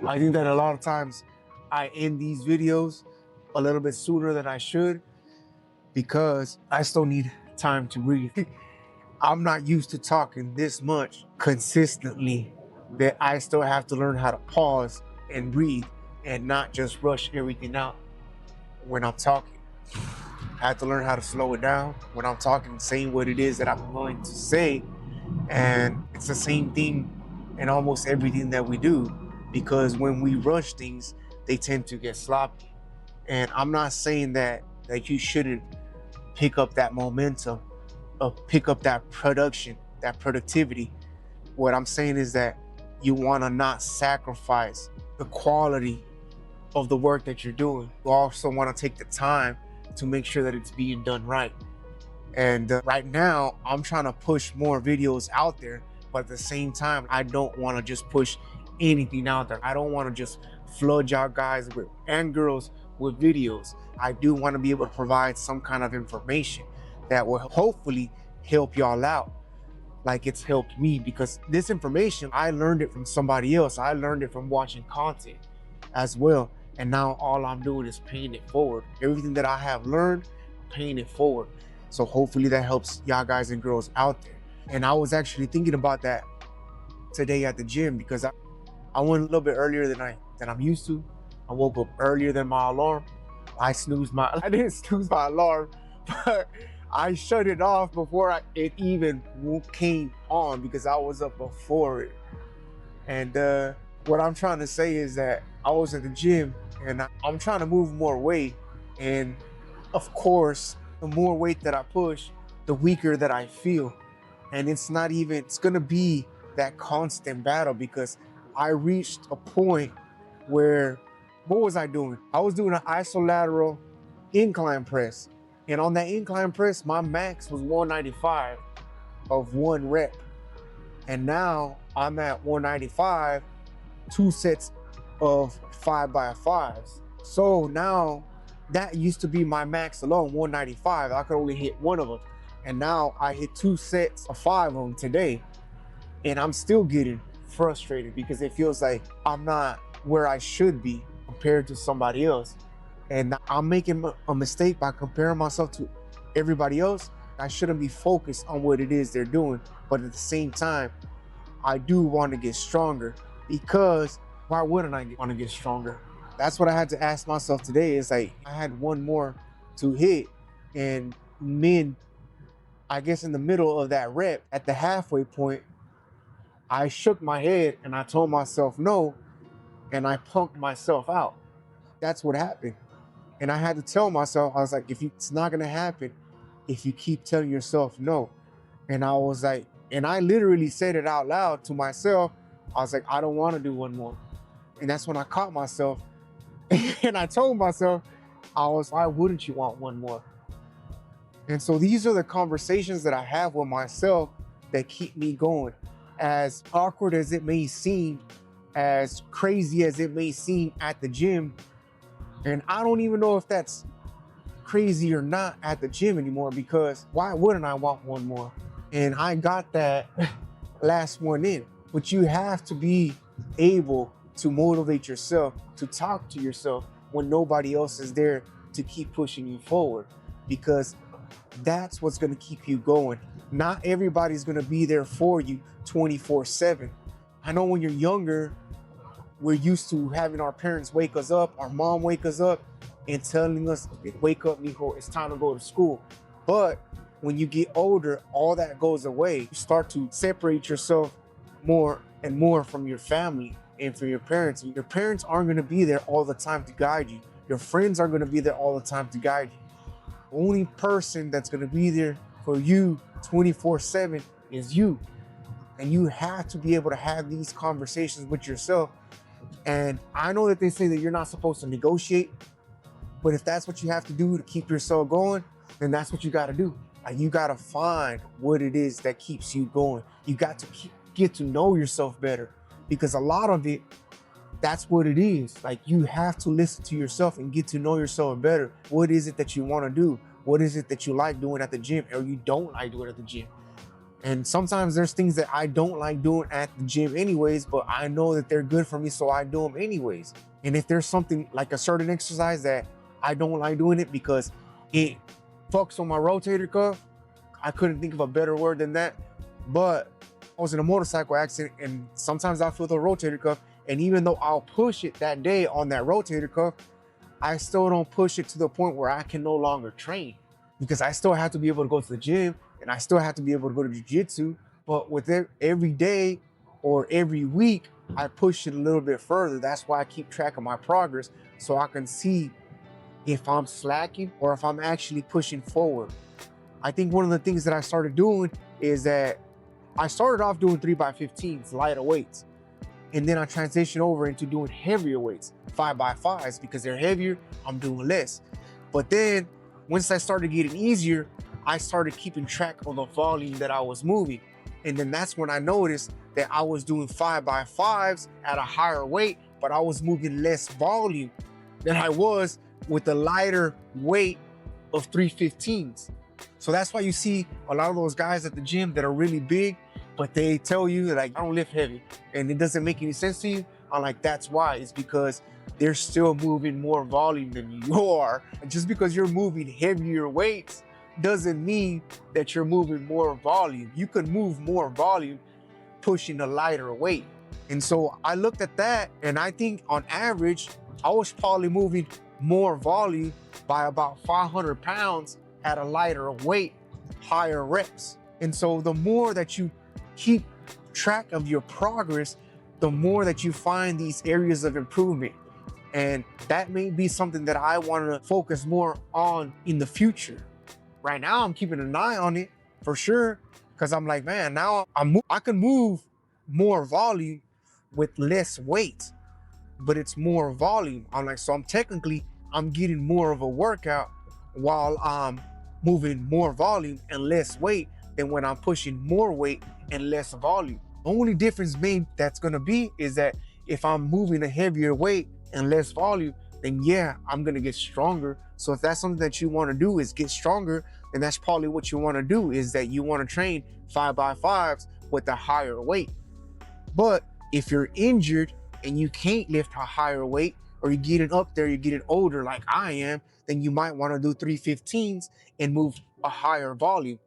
I think that a lot of times I end these videos a little bit sooner than I should because I still need time to breathe. I'm not used to talking this much consistently that I still have to learn how to pause and breathe and not just rush everything out when I'm talking. I have to learn how to slow it down when I'm talking, saying what it is that I'm going to say. And it's the same thing in almost everything that we do, because when we rush things, they tend to get sloppy. And I'm not saying that you shouldn't pick up that momentum, pick up that production, that productivity. What I'm saying is that you want to not sacrifice the quality of the work that you're doing. You also want to take the time to make sure that it's being done right. And right now, I'm trying to push more videos out there, but at the same time, I don't want to just push anything out there. I don't want to just flood y'all guys with and girls with videos. I do want to be able to provide some kind of information that will hopefully help y'all out like it's helped me, because this information, I learned it from somebody else. I learned it from watching content as well. And now all I'm doing is paying it forward. Everything that I have learned, paying it forward. So hopefully that helps y'all guys and girls out there. And I was actually thinking about that today at the gym, because I went a little bit earlier than I'm used to. I woke up earlier than my alarm. I didn't snooze my alarm, but I shut it off before it even came on, because I was up before it. And what I'm trying to say is that I was at the gym and I'm trying to move more weight. And of course, the more weight that I push, the weaker that I feel. And it's gonna be that constant battle, because I reached a point where, what was I doing? I was doing an isolateral incline press. And on that incline press, my max was 195 of one rep. And now I'm at 195, 2 sets of 5x5s. So now that used to be my max alone, 195. I could only hit one of them. And now I hit 2 sets of 5 of them today. And I'm still getting frustrated because it feels like I'm not where I should be compared to somebody else. And I'm making a mistake by comparing myself to everybody else. I shouldn't be focused on what it is they're doing. But at the same time, I do want to get stronger, because why wouldn't I want to get stronger? That's what I had to ask myself today. Is like, I had one more to hit, and I guess in the middle of that rep, at the halfway point, I shook my head and I told myself no, and I punked myself out. That's what happened. And I had to tell myself, I was like, it's not gonna happen if you keep telling yourself no. And I was like, and I literally said it out loud to myself. I was like, I don't want to do one more. And that's when I caught myself. And I told myself, why wouldn't you want one more? And so these are the conversations that I have with myself that keep me going. As awkward as it may seem, as crazy as it may seem at the gym, and I don't even know if that's crazy or not at the gym anymore, because why wouldn't I want one more? And I got that last one in. But you have to be able to motivate yourself, to talk to yourself when nobody else is there to keep pushing you forward, because that's what's going to keep you going. Not everybody's going to be there for you 24/7. I know when you're younger, we're used to having our parents wake us up, our mom wake us up and telling us, wake up, mijo, it's time to go to school. But when you get older, all that goes away. You start to separate yourself more and more from your family and from your parents. Your parents aren't going to be there all the time to guide you. Your friends aren't going to be there all the time to guide you. The only person that's going to be there for you 24/7 is you. And you have to be able to have these conversations with yourself. And I know that they say that you're not supposed to negotiate, but if that's what you have to do to keep yourself going, then that's what you got to do. Like, you got to find what it is that keeps you going. You got to get to know yourself better, because a lot of it, that's what it is. Like, you have to listen to yourself and get to know yourself better. What is it that you want to do? What is it that you like doing at the gym or you don't like doing at the gym? And sometimes there's things that I don't like doing at the gym anyways, but I know that they're good for me, so I do them anyways. And if there's something like a certain exercise that I don't like doing it because it fucks on my rotator cuff, I couldn't think of a better word than that. But I was in a motorcycle accident and sometimes I feel the rotator cuff. And even though I'll push it that day on that rotator cuff, I still don't push it to the point where I can no longer train, because I still have to be able to go to the gym and I still have to be able to go to jiu-jitsu. But with every day or every week, I push it a little bit further. That's why I keep track of my progress, so I can see if I'm slacking or if I'm actually pushing forward. I think one of the things that I started doing is that I started off doing 3x15s, lighter weights. And then I transitioned over into doing heavier weights, 5x5s, because they're heavier, I'm doing less. But then once I started getting easier, I started keeping track of the volume that I was moving. And then that's when I noticed that I was doing 5x5s at a higher weight, but I was moving less volume than I was with the lighter weight of 315s. So that's why you see a lot of those guys at the gym that are really big, but they tell you that, like, I don't lift heavy, and it doesn't make any sense to you. I'm like, that's why. It's because they're still moving more volume than you are. And just because you're moving heavier weights doesn't mean that you're moving more volume. You could move more volume pushing a lighter weight. And so I looked at that, and I think on average, I was probably moving more volume by about 500 pounds at a lighter weight, higher reps. And so the more that you keep track of your progress, the more that you find these areas of improvement. And that may be something that I want to focus more on in the future. Right now, I'm keeping an eye on it for sure, because I'm like, man, now I can move more volume with less weight, but it's more volume. I'm like, so I'm getting more of a workout while I'm moving more volume and less weight than when I'm pushing more weight and less volume. The only difference that's gonna be is that if I'm moving a heavier weight and less volume, then yeah, I'm gonna get stronger. So if that's something that you wanna do is get stronger, then that's probably what you wanna do, is that you wanna train 5x5s with a higher weight. But if you're injured and you can't lift a higher weight, or you're getting up there, you're getting older like I am, then you might wanna do 315s and move a higher volume.